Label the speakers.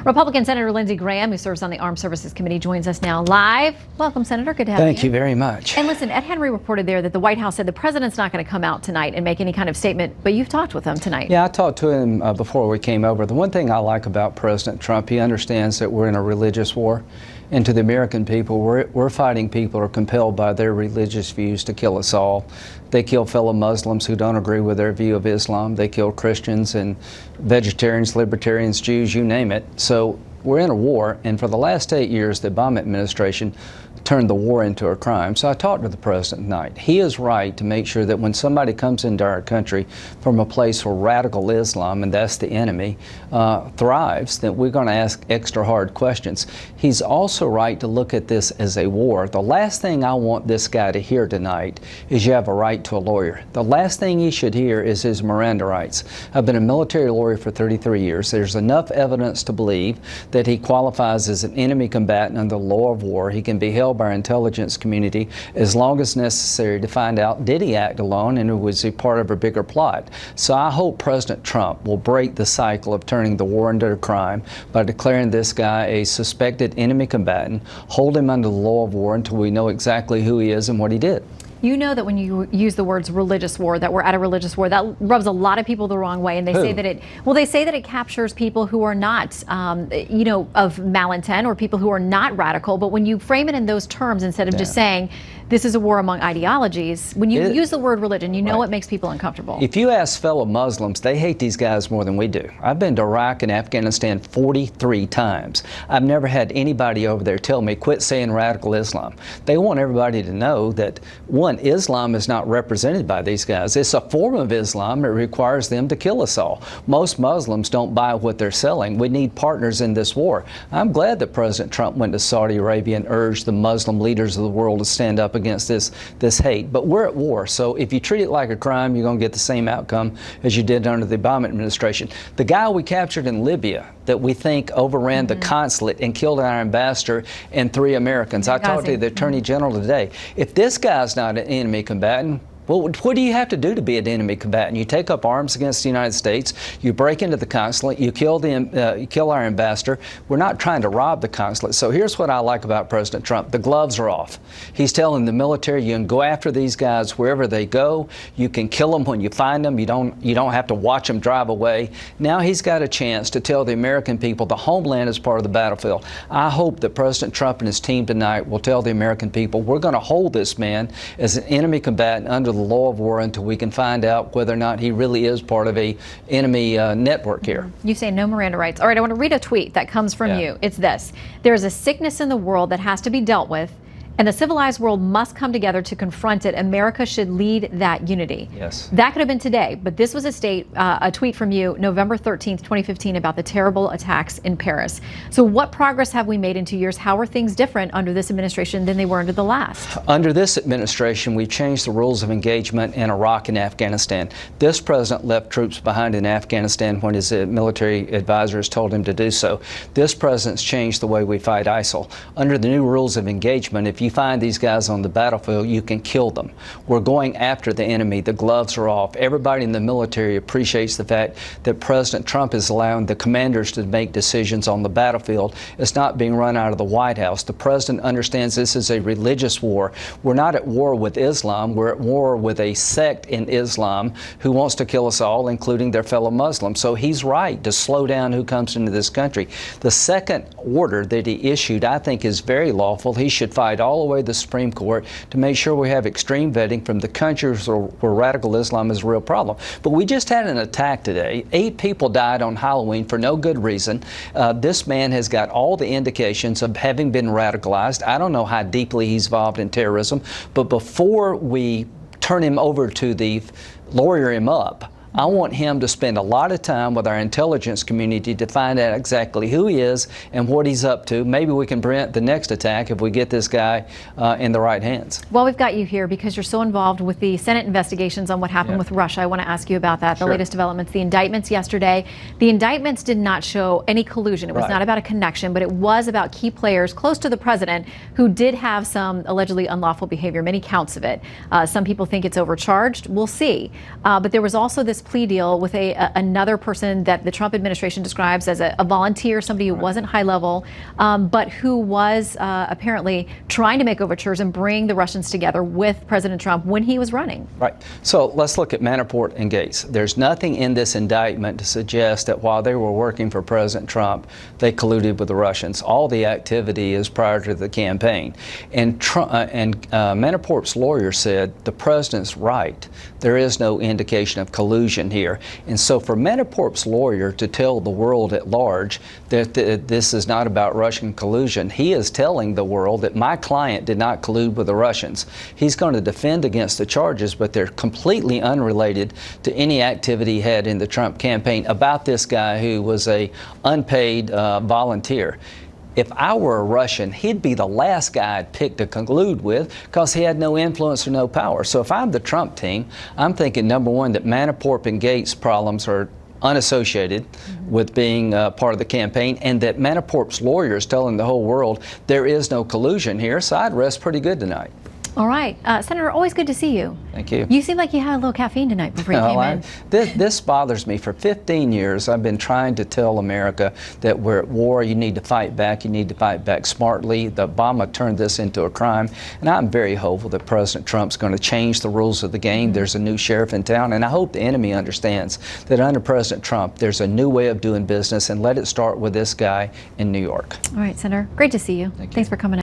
Speaker 1: Republican Senator Lindsey Graham, who serves on the Armed Services Committee, joins us now live. Welcome, Senator. Good to have you.
Speaker 2: Thank you very much.
Speaker 1: And listen, Ed Henry reported there that the White House said the president's not going to come out tonight and make any kind of statement, but you've talked with him tonight.
Speaker 2: Yeah, I talked to him before we came over. The one thing I like about President Trump, he understands that we're in a religious war. And to the American people, we're fighting people who are compelled by their religious views to kill us all. They kill fellow Muslims who don't agree with their view of Islam. They kill Christians and vegetarians, libertarians, Jews, you name it. So we're in a war, and for the last 8 years, the Obama administration turned the war into a crime. So I talked to the president tonight. He is right to make sure that when somebody comes into our country from a place where radical Islam, and that's the enemy, thrives, that we're going to ask extra hard questions. He's also right to look at this as a war. The last thing I want this guy to hear tonight is you have a right to a lawyer. The last thing he should hear is his Miranda rights. I've been a military lawyer for 33 years. There's enough evidence to believe that he qualifies as an enemy combatant under the law of war. He can be held by our intelligence community as long as necessary to find out, did he act alone and was he part of a bigger plot? So I hope President Trump will break the cycle of turning the war into a crime by declaring this guy a suspected enemy combatant, hold him under the law of war until we know exactly who he is and what he did.
Speaker 1: You know that when you use the words religious war, that we're at a religious war, that rubs a lot of people the wrong way. And they say that it captures people who are not, of malintent or people who are not radical. But when you frame it in those terms, instead of just saying this is a war among ideologies, when you use the word religion, you know it makes people uncomfortable. If
Speaker 2: you ask fellow Muslims, they hate these guys more than we do. I've been to Iraq and Afghanistan 43 times. I've never had anybody over there tell me, quit saying radical Islam. They want everybody to know that, one, Islam is not represented by these guys. It's a form of Islam. It requires them to kill us all. Most Muslims don't buy what they're selling. We need partners in this war. I'm glad that President Trump went to Saudi Arabia and urged the Muslim leaders of the world to stand up against this hate. But we're at war, so if you treat it like a crime, you're going to get the same outcome as you did under the Obama administration. The guy we captured in Libya that we think overran the consulate and killed our ambassador and 3 Americans. I talked to the Attorney General today. If this guy's not an enemy combatant, well, what do you have to do to be an enemy combatant? You take up arms against the United States, you break into the consulate, you kill our ambassador. We're not trying to rob the consulate. So here's what I like about President Trump. The gloves are off. He's telling the military you can go after these guys wherever they go. You can kill them when you find them. You don't have to watch them drive away. Now he's got a chance to tell the American people the homeland is part of the battlefield. I hope that President Trump and his team tonight will tell the American people we're going to hold this man as an enemy combatant under the law of war until we can find out whether or not he really is part of a enemy network here.
Speaker 1: You say no Miranda rights. All right, I want to read a tweet that comes from you. It's this: there is a sickness in the world that has to be dealt with, and the civilized world must come together to confront it. America should lead that unity.
Speaker 2: Yes.
Speaker 1: That could have been today, but this was a tweet from you, November 13th, 2015, about the terrible attacks in Paris. So what progress have we made in 2 years? How are things different under this administration than they were under the last?
Speaker 2: Under this administration, we've changed the rules of engagement in Iraq and Afghanistan. This president left troops behind in Afghanistan when his military advisors told him to do so. This president's changed the way we fight ISIL. Under the new rules of engagement, if you find these guys on the battlefield, you can kill them. We're going after the enemy. The gloves are off. Everybody in the military appreciates the fact that President Trump is allowing the commanders to make decisions on the battlefield. It's not being run out of the White House. The president understands this is a religious war. We're not at war with Islam. We're at war with a sect in Islam who wants to kill us all, including their fellow Muslims. So he's right to slow down who comes into this country. The second order that he issued, I think, is very lawful. He should fight all the way to the Supreme Court to make sure we have extreme vetting from the countries where radical Islam is a real problem. But we just had an attack today. 8 people died on Halloween for no good reason. This man has got all the indications of having been radicalized. I don't know how deeply he's involved in terrorism, but before we turn him over to the lawyer him up, I want him to spend a lot of time with our intelligence community to find out exactly who he is and what he's up to. Maybe we can prevent the next attack if we get this guy in the right hands.
Speaker 1: Well, we've got you here because you're so involved with the Senate investigations on what happened with Russia. I want to ask you about that, the latest developments, the indictments yesterday. The indictments did not show any collusion. It was not about a connection, but it was about key players close to the president who did have some allegedly unlawful behavior, many counts of it. Some people think it's overcharged. We'll see. But there was also this this plea deal with another person that the Trump administration describes as a volunteer, somebody who wasn't high level, but who was apparently trying to make overtures and bring the Russians together with President Trump when he was running.
Speaker 2: Right. So let's look at Manafort and Gates. There's nothing in this indictment to suggest that while they were working for President Trump, they colluded with the Russians. All the activity is prior to the campaign. And Manafort's lawyer said the president's right. There is no indication of collusion here. And so for Manafort's lawyer to tell the world at large that this is not about Russian collusion, he is telling the world that my client did not collude with the Russians. He's going to defend against the charges, but they're completely unrelated to any activity he had in the Trump campaign about this guy who was a unpaid volunteer. If I were a Russian, he'd be the last guy I'd pick to collude with because he had no influence or no power. So if I'm the Trump team, I'm thinking, number one, that Manafort and Gates' problems are unassociated with being part of the campaign, and that Manafort's lawyer is telling the whole world there is no collusion here, so I'd rest pretty good tonight.
Speaker 1: All right. Senator, always good to see you.
Speaker 2: Thank you.
Speaker 1: You seem like you had a little caffeine tonight before you came in.
Speaker 2: This bothers me. For 15 years, I've been trying to tell America that we're at war. You need to fight back. You need to fight back smartly. The Obama turned this into a crime. And I'm very hopeful that President Trump's going to change the rules of the game. There's a new sheriff in town. And I hope the enemy understands that under President Trump, there's a new way of doing business. And let it start with this guy in New York.
Speaker 1: All right, Senator. Great to see you.
Speaker 2: Thank you.
Speaker 1: Thanks for coming in.